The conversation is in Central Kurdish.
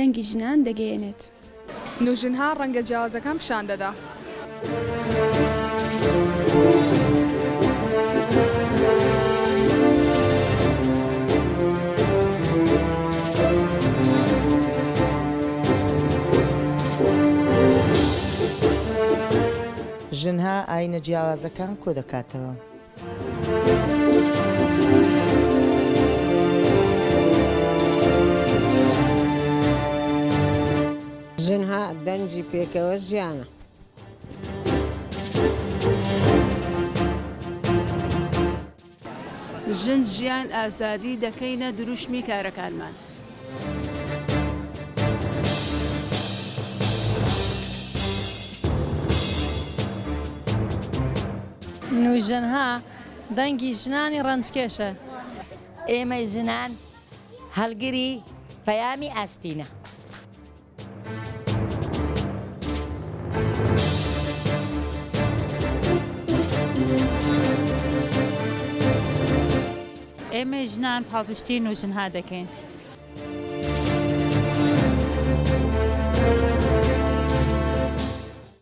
دەنگی ژنان دەگەیەنێت. نوژنها ڕەنگە جیاوازەکان پیشان دەدا. ژنها ئاینە جیاوازەکان کۆ دەکاتەوە. ژنها دەنگی پێکەوە ژیانە. ژن ژیان ئازادی دەکەینە دروشمی کارەکانمان. نوژنها دەنگی ژنانی ڕەنجکێشە. ئێمە ژنان هەڵگری پەیامی ئاستینە. ئێمە ژنان پاڵپشتی نوژنها دەکەین.